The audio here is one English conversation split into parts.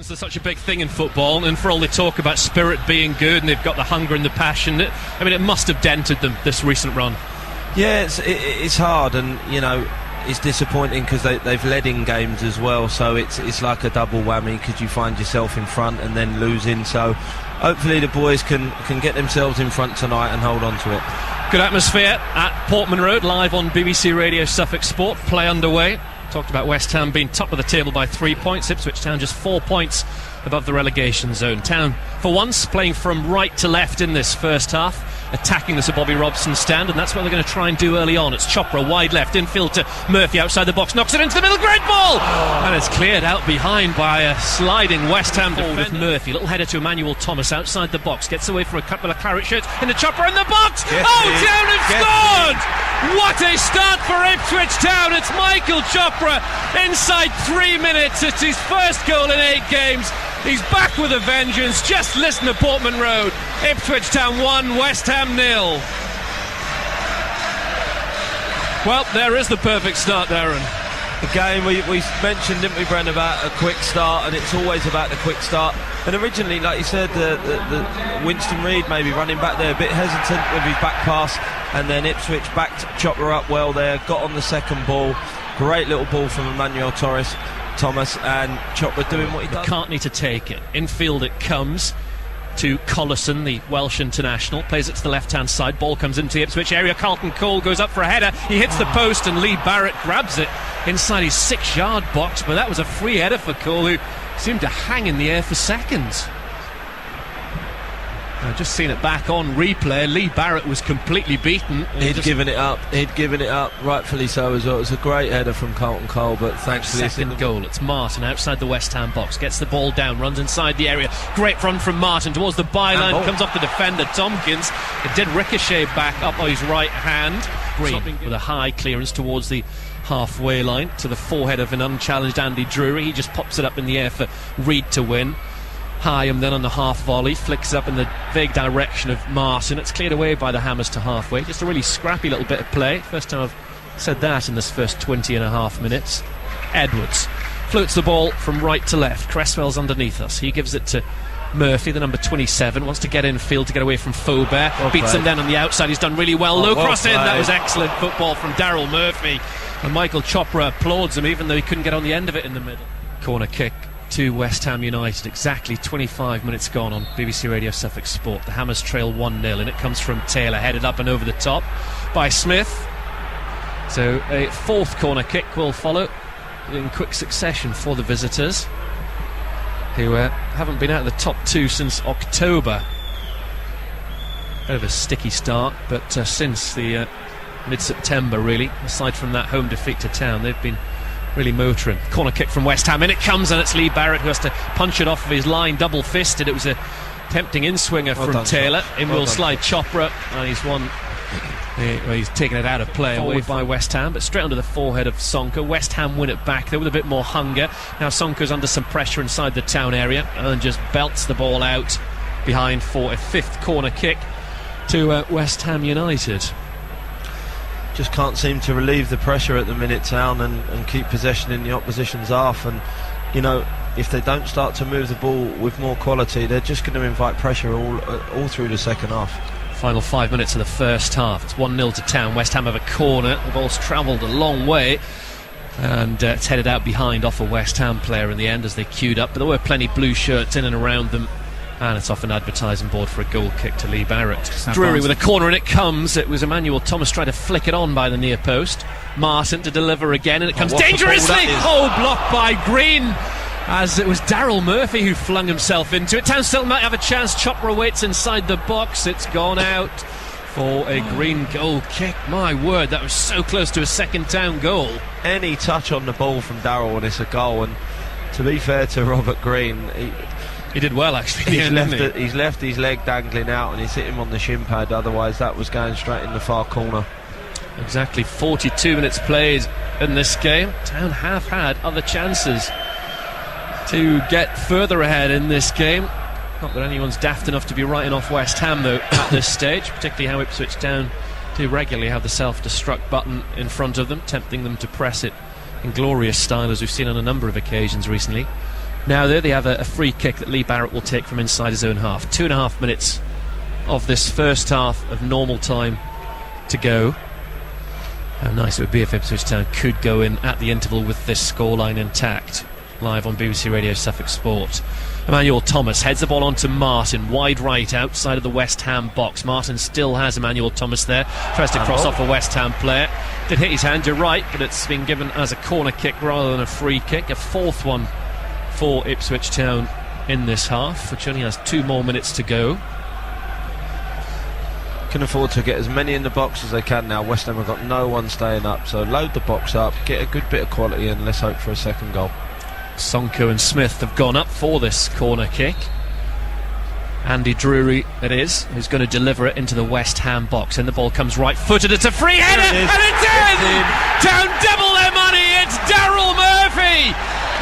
Confidence is such a big thing in football, and for all they talk about spirit being good and they've got the hunger and the passion, it must have dented them, this recent run. Yeah, it's hard, and it's disappointing because they've led in games as well, so it's like a double whammy because you find yourself in front and then losing. So hopefully the boys can get themselves in front tonight and hold on to it. Good atmosphere at Portman Road, live on BBC Radio Suffolk Sport. Play underway. Talked about West Ham being top of the table by 3 points. Ipswich Town just 4 points above the relegation zone. Town, for once, playing from right to left in this first half, attacking the Sir Bobby Robson stand, and that's what they're going to try and do early on. It's Chopra wide left, infield to Murphy outside the box, knocks it into the middle, great ball! And it's cleared out behind by a sliding West Ham defender. With Murphy, little header to Emmanuel-Thomas outside the box, gets away from a couple of claret shirts, into Chopra in the box! Town have scored! What a start for Ipswich Town! It's Michael Chopra inside 3 minutes. It's his first goal in 8 games. He's back with a vengeance. Just listen to Portman Road. Ipswich Town 1, West Ham 0. Well, there is the perfect start, Darren. The game we mentioned, didn't we, Bren, about a quick start, and it's always about the quick start. And originally, like you said, the Winston Reid maybe running back there a bit hesitant with his back pass, and then Ipswich backed Chopra up well there, got on the second ball. Great little ball from Emmanuel-Thomas, and Chopra doing what he does. McCartney to take it. Infield it comes to Collison, the Welsh international. Plays it to the left-hand side. Ball comes into the Ipswich area. Carlton Cole goes up for a header. He hits the post, and Lee Barrett grabs it inside his 6-yard box. But that was a free header for Cole, who seemed to hang in the air for seconds. I've just seen it back on replay. Lee Barrett was completely beaten. He'd given it up, rightfully so as well. It was a great header from Carlton Cole, but thanks to this second goal. It's Martin outside the West Ham box, gets the ball down, runs inside the area. Great run from Martin towards the byline, comes off the defender Tompkins. It did ricochet back up on his right hand. Green with a high clearance towards the halfway line to the forehead of an unchallenged Andy Drury. He just pops it up in the air for Reid to win. Hyam then on the half volley, flicks up in the vague direction of Martin. It's cleared away by the Hammers to halfway. Just a really scrappy little bit of play. First time I've said that in this first 20 and a half minutes. Edwards floats the ball from right to left. Cresswell's underneath us. He gives it to Murphy, the number 27, wants to get in field to get away from Faubert. Beats him down on the outside. He's done really well. Low cross in. That was excellent football from Daryl Murphy. And Michael Chopra applauds him, even though he couldn't get on the end of it in the middle. Corner kick to West Ham United. Exactly 25 minutes gone on BBC Radio Suffolk Sport. The Hammers trail 1-0, and it comes from Taylor, headed up and over the top by Smith. So a fourth corner kick will follow in quick succession for the visitors, who haven't been out of the top 2 since October. Bit of a sticky start, but since the mid-September, really, aside from that home defeat to Town, they've been really motoring. Corner kick from West Ham, in it comes, and it's Lee Barrett who has to punch it off of his line, double-fisted. It was a tempting in-swinger from Taylor. In will slide Chopra, and he's won. He's taken it out of play away by West Ham, but straight under the forehead of Sonka. West Ham win it back there with a bit more hunger. Now Sonka's under some pressure inside the Town area and just belts the ball out behind for a fifth corner kick to West Ham United. Just can't seem to relieve the pressure at the minute, Town, and keep possession in the opposition's half. And if they don't start to move the ball with more quality, they're just going to invite pressure all through the second half. Final 5 minutes of the first half. It's 1-0 to Town. West Ham have a corner. The ball's travelled a long way, and it's headed out behind off a West Ham player in the end as they queued up. But there were plenty blue shirts in and around them, and it's off an advertising board for a goal kick to Lee Barrett. Drury with a corner, and it comes. It was Emmanuel-Thomas trying to flick it on by the near post. Martin to deliver again, and it comes dangerously. Blocked by Green, as it was Daryl Murphy who flung himself into it. Town still might have a chance. Chopra waits inside the box. It's gone out for a Green goal kick. My word, that was so close to a second Town goal. Any touch on the ball from Daryl and it's a goal. And to be fair to Robert Green, he did well, actually. He's left his leg dangling out, and he's hit him on the shin pad. Otherwise that was going straight in the far corner. Exactly 42 minutes played in this game. Town have had other chances to get further ahead in this game. Not that anyone's daft enough to be writing off West Ham, though, at this stage, particularly how Ipswich Town do regularly have the self-destruct button in front of them, tempting them to press it in glorious style, as we've seen on a number of occasions recently. Now there they have a free kick that Lee Barrett will take from inside his own half. 2.5 minutes of this first half of normal time to go. How nice it would be if Ipswich Town could go in at the interval with this scoreline intact. Live on BBC Radio Suffolk Sport. Emmanuel-Thomas heads the ball onto Martin, wide right outside of the West Ham box. Martin still has Emmanuel-Thomas there, tries to cross off a West Ham player. Did hit his hand, you're right, but it's been given as a corner kick rather than a free kick. A fourth one for Ipswich Town in this half, which only has 2 more minutes to go. Can afford to get as many in the box as they can now. West Ham have got no one staying up, so load the box up, get a good bit of quality, and let's hope for a second goal. Sonko and Smith have gone up for this corner kick. Andy Drury it is, who's going to deliver it into the West Ham box, and the ball comes right-footed. It's a free header, and it's in! Town double their money. It's Daryl Murphy.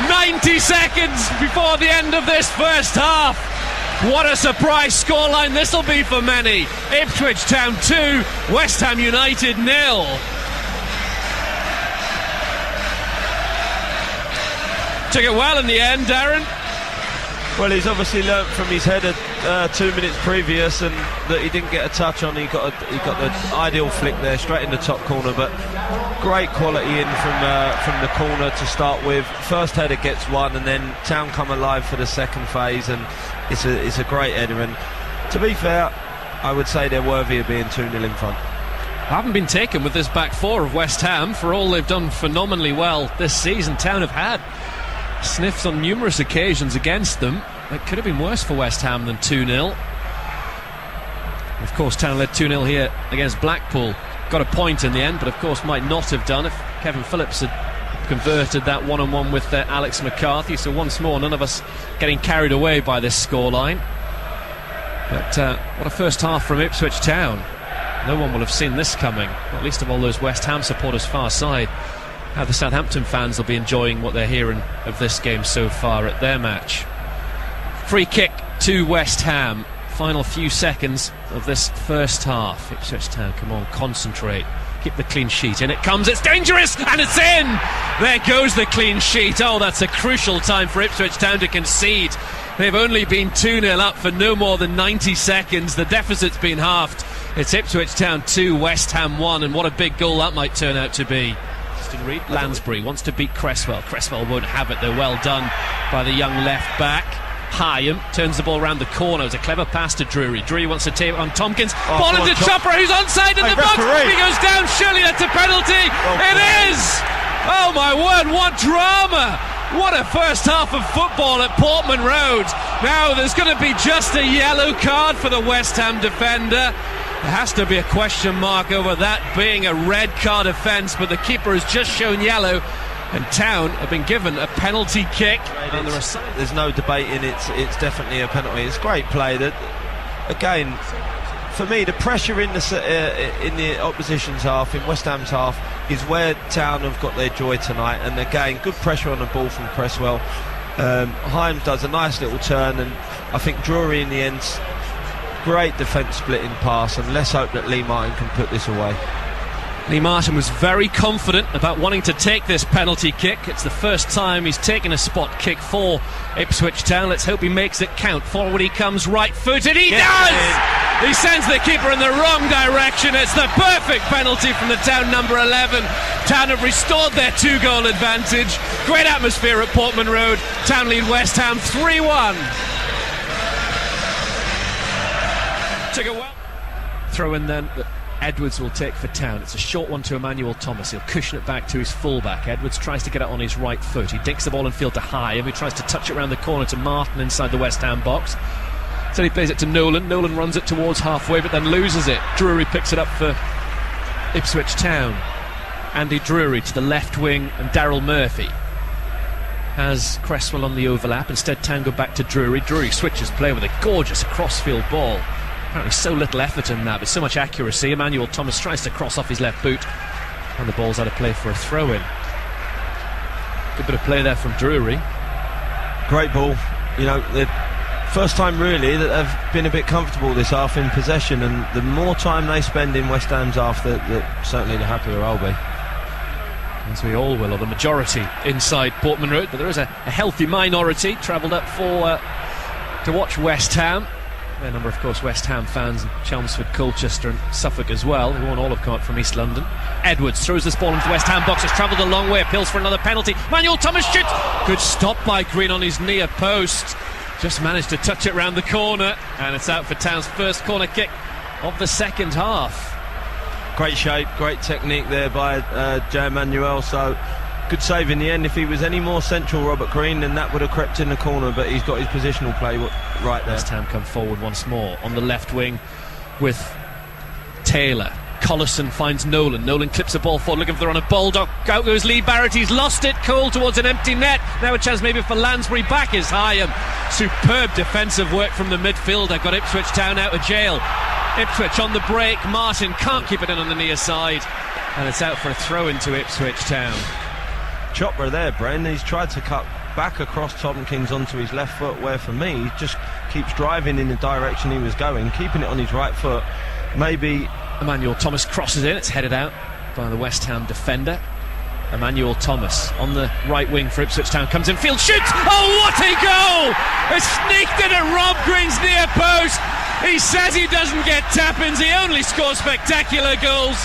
90 seconds before the end of this first half. What a surprise scoreline this will be for many. Ipswich Town 2, West Ham United 0. Took it well in the end, Darren. Well, he's obviously learnt from his header 2 minutes previous, and that he didn't get a touch on. He got the ideal flick there, straight in the top corner. But great quality in from the corner to start with. First header gets one, and then Town come alive for the second phase, and it's a great header. And to be fair, I would say they're worthy of being 2-0 in front. Haven't been taken with this back four of West Ham. For all they've done phenomenally well this season, Town have had sniffs on numerous occasions against them. It could have been worse for West Ham than 2-0. Of course, Town led 2-0 here against Blackpool. Got a point in the end, but of course might not have done if Kevin Phillips had converted that one-on-one with Alex McCarthy. So once more, none of us getting carried away by this scoreline. But what a first half from Ipswich Town. No one will have seen this coming, not least of all those West Ham supporters far side. How the Southampton fans will be enjoying what they're hearing of this game so far at their match. Free kick to West Ham. Final few seconds of this first half. Ipswich Town, come on, concentrate. Keep the clean sheet. In it comes, it's dangerous, and it's in! There goes the clean sheet. Oh, that's a crucial time for Ipswich Town to concede. They've only been 2-0 up for no more than 90 seconds. The deficit's been halved. It's Ipswich Town 2, West Ham 1, and what a big goal that might turn out to be. Reed Lansbury wants to beat Cresswell. Cresswell won't have it, though. Well done by the young left back. Hyam turns the ball around the corner. It's a clever pass to Drury. Drury wants to take it on Tompkins. Ball into Chopra, who's onside in the box. He goes down. Surely that's a penalty. It is! Oh my word, what drama! What a first half of football at Portman Road. Now there's going to be just a yellow card for the West Ham defender. There has to be a question mark over that being a red card offence, but the keeper has just shown yellow, and Town have been given a penalty kick. There's no debating, it's definitely a penalty. It's great play. That again, for me, the pressure in the opposition's half, in West Ham's half, is where Town have got their joy tonight. And again, good pressure on the ball from Cresswell. Hyams does a nice little turn, and I think Drury in the end. Great defence splitting pass, and let's hope that Lee Martin can put this away. Lee Martin was very confident about wanting to take this penalty kick. It's the first time he's taken a spot kick for Ipswich Town. Let's hope he makes it count. Forward he comes, right-footed. He does! He sends the keeper in the wrong direction. It's the perfect penalty from the Town number 11. Town have restored their 2-goal advantage. Great atmosphere at Portman Road. Town lead West Ham 3-1. Took it well. Throw in then that Edwards will take for Town. It's a short one to Emmanuel-Thomas. He'll cushion it back to his fullback. Edwards tries to get it on his right foot. He dinks the ball in field to Hyam, who tries to touch it around the corner to Martin inside the West Ham box. So he plays it to Nolan. Nolan runs it towards halfway, but then loses it. Drury picks it up for Ipswich Town. Andy Drury to the left wing, and Daryl Murphy has Cresswell on the overlap. Instead, Town go back to Drury. Drury switches play with a gorgeous cross-field ball. Apparently so little effort in that, but so much accuracy. Emmanuel-Thomas tries to cross off his left boot, and the ball's out of play for a throw-in. Good bit of play there from Drury. Great ball. You know, the first time really that they've been a bit comfortable this half in possession, and the more time they spend in West Ham's half, certainly the happier I'll be. as we all will, or the majority inside Portman Road, but there is a healthy minority travelled up to watch West Ham. A number, of course, West Ham fans in Chelmsford, Colchester and Suffolk as well, who won't all have come up from East London. Edwards throws this ball into the West Ham box. It's travelled a long way, appeals for another penalty. Emmanuel-Thomas shoots! Good stop by Green on his near post. Just managed to touch it round the corner, and it's out for Town's first corner kick of the second half. Great shape, great technique there by Emmanuel, so good save in the end. If he was any more central, Robert Green, then that would have crept in the corner, but he's got his positional play right there. West Ham come forward once more on the left wing with Taylor. Collison finds Nolan. Nolan clips the ball forward, looking for the run of Baldock. Out goes Lee Barrett. He's lost it. Cole towards an empty net. Now a chance maybe for Lansbury. Back is Hyam. Superb defensive work from the midfielder. Got Ipswich Town out of jail. Ipswich on the break. Martin can't keep it in on the near side, and it's out for a throw into Ipswich Town. Chopper there, Bren. He's tried to cut back across Tompkins onto his left foot, where for me he just keeps driving in the direction he was going, keeping it on his right foot. Maybe Emmanuel-Thomas crosses in. It's headed out by the West Ham defender. Emmanuel-Thomas on the right wing for Ipswich Town, comes in field, shoots! Oh, what a goal! It's sneaked in at Rob Green's near post. He says he doesn't get tap-ins, he only scores spectacular goals.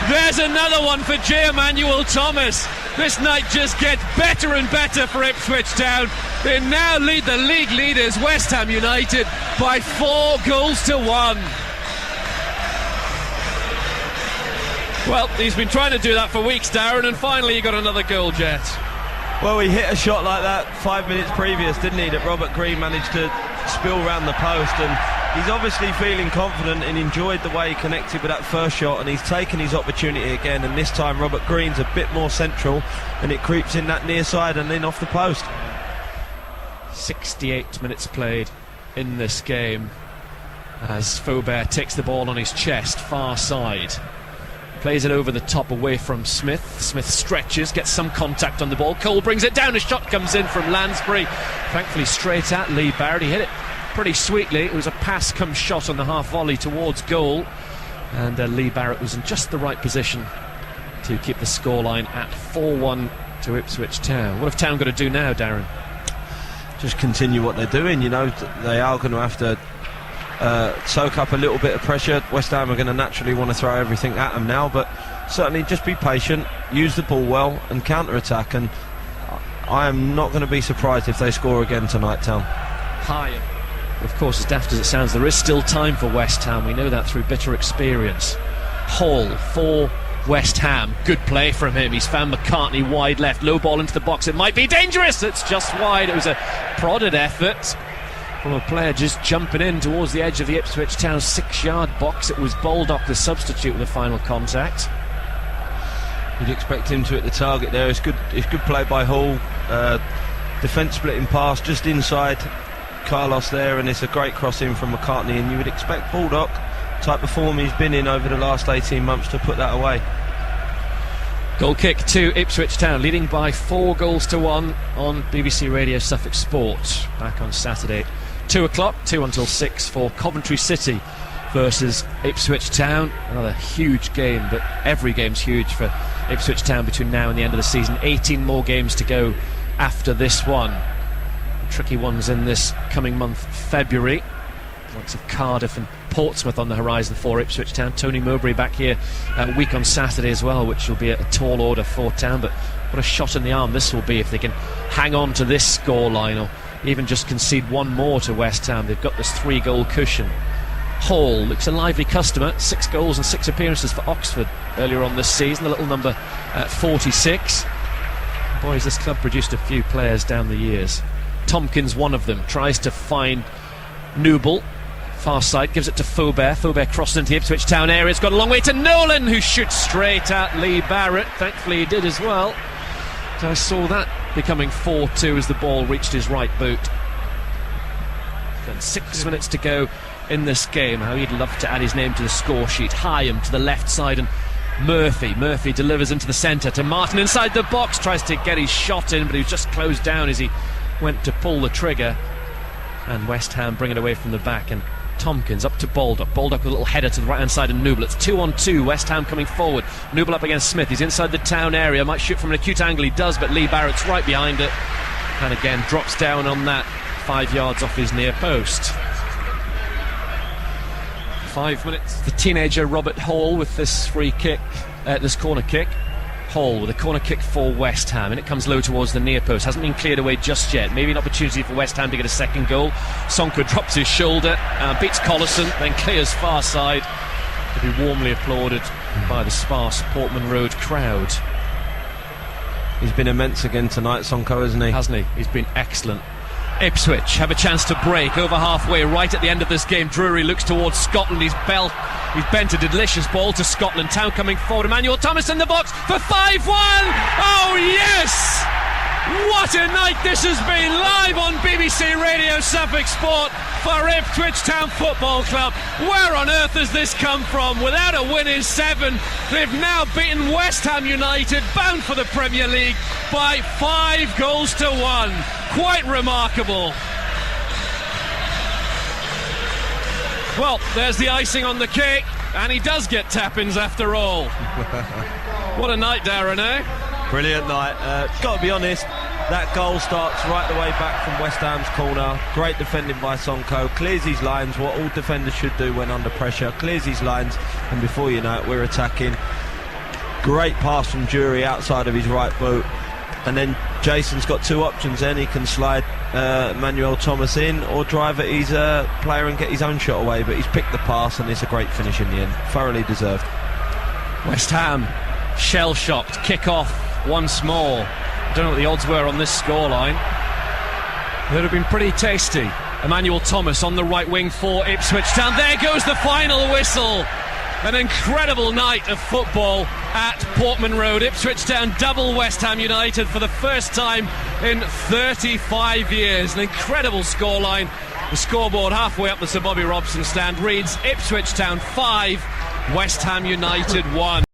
There's another one for Emmanuel-Thomas. This night just gets better and better for Ipswich Town. They now lead the league leaders, West Ham United, by 4 goals to 1. Well, he's been trying to do that for weeks, Darren, and finally he got another goal, Jet. Well, he hit a shot like that 5 minutes previous, didn't he, that Robert Green managed to spill round the post, and he's obviously feeling confident and enjoyed the way he connected with that first shot, and he's taken his opportunity again, and this time Robert Green's a bit more central and it creeps in that near side and then off the post. 68 minutes played in this game as Faubert takes the ball on his chest, far side. Plays it over the top away from Smith. Smith stretches, gets some contact on the ball. Cole brings it down. A shot comes in from Lansbury. Thankfully straight at Lee Barrett. He hit it pretty sweetly. It was a pass come shot on the half volley towards goal. And Lee Barrett was in just the right position to keep the scoreline at 4-1 to Ipswich Town. What have Town got to do now, Darren? Just continue what they're doing. You know, they are going to have to soak up a little bit of pressure. West Ham are going to naturally want to throw everything at them now, but certainly just be patient, use the ball well and counter-attack, and I am not going to be surprised if they score again tonight, Town. High. Of course, as daft as it sounds, there is still time for West Ham. We know that through bitter experience. Hall for West Ham. Good play from him. He's found McCartney wide left. Low ball into the box. It might be dangerous. It's just wide. It was a prodded effort from a player just jumping in towards the edge of the Ipswich Town 6-yard box. It was Baldock, the substitute, with the final contact. You'd expect him to hit the target there. It's good play by Hall. Defence splitting pass just inside Carlos there, and it's a great cross in from McCartney, and you would expect Baldock, type of form he's been in over the last 18 months, to put that away. Goal kick to Ipswich Town, leading by 4 goals to 1 on BBC Radio Suffolk Sport. Back on Saturday 2 o'clock, 2 until 6 for Coventry City versus Ipswich Town. Another huge game, but every game's huge for Ipswich Town between now and the end of the season. 18 more games to go after this one. Tricky ones in this coming month, February. Lots of Cardiff and Portsmouth on the horizon for Ipswich Town. Tony Mowbray back here a week on Saturday as well, which will be a tall order for Town, but what a shot in the arm this will be if they can hang on to this scoreline, or even just concede one more to West Ham. They've got this 3-goal cushion. Hall looks a lively customer. 6 goals and 6 appearances for Oxford earlier on this season. The little number at 46. Boys, this club produced a few players down the years. Tompkins, one of them, tries to find Newble. Far side, gives it to Faubert. Faubert crosses into the Ipswich Town area. It's got a long way to Nolan, who shoots straight at Lee Barrett. Thankfully he did as well. So I saw that becoming 4-2 as the ball reached his right boot. And 6 minutes to go in this game. How he'd love to add his name to the score sheet. Hyam to the left side, and Murphy delivers into the centre to Martin inside the box. Tries to get his shot in, but he was just closed down as he went to pull the trigger. And West Ham bring it away from the back, and Tompkins up to Baldock. Baldock with a little header to the right hand side of Nouble. It's 2-on-2. West Ham coming forward. Nouble up against Smith. He's inside the town area. Might shoot from an acute angle. He does, but Lee Barrett's right behind it. And again drops down on that 5 yards off his near post. 5 minutes. The teenager Robert Hall with this free kick, this corner kick. Hall with a corner kick for West Ham, and it comes low towards the near post. Hasn't been cleared away just yet. Maybe an opportunity for West Ham to get a second goal. Sonko drops his shoulder, beats Collison, then clears far side. To be warmly applauded by the sparse Portman Road crowd. He's been immense again tonight, Sonko, hasn't he? Hasn't he? He's been excellent. Ipswich have a chance to break over halfway right at the end of this game. Drury looks towards Scotland. He's bent a delicious ball to Scotland Town coming forward. Emmanuel-Thomas in the box for 5-1. Oh yes, what a night this has been. Live on BBC Radio Suffolk Sport for Ipswich Town Football Club. Where on earth has this come from? Without a win in 7, they've now beaten West Ham United, bound for the Premier League, by 5-1. Quite remarkable. Well, there's the icing on the cake, and he does get tap-ins after all. What a night, Darren, eh? Brilliant night. Got to be honest, that goal starts right the way back from West Ham's corner. Great defending by Sonko. Clears his lines, what all defenders should do when under pressure. Clears his lines, and before you know it, we're attacking. Great pass from Drury outside of his right boot. And then Jason's got two options then. He can slide Emmanuel-Thomas in or drive at his player and get his own shot away, but he's picked the pass and it's a great finish in the end. Thoroughly deserved. West Ham shell-shocked, kick-off once more. I don't know what the odds were on this scoreline. They would have been pretty tasty. Emmanuel-Thomas on the right wing for Ipswich Town. There goes the final whistle. An incredible night of football at Portman Road. Ipswich Town double West Ham United for the first time in 35 years. An incredible scoreline. The scoreboard halfway up the Sir Bobby Robson stand reads Ipswich Town 5, West Ham United 1.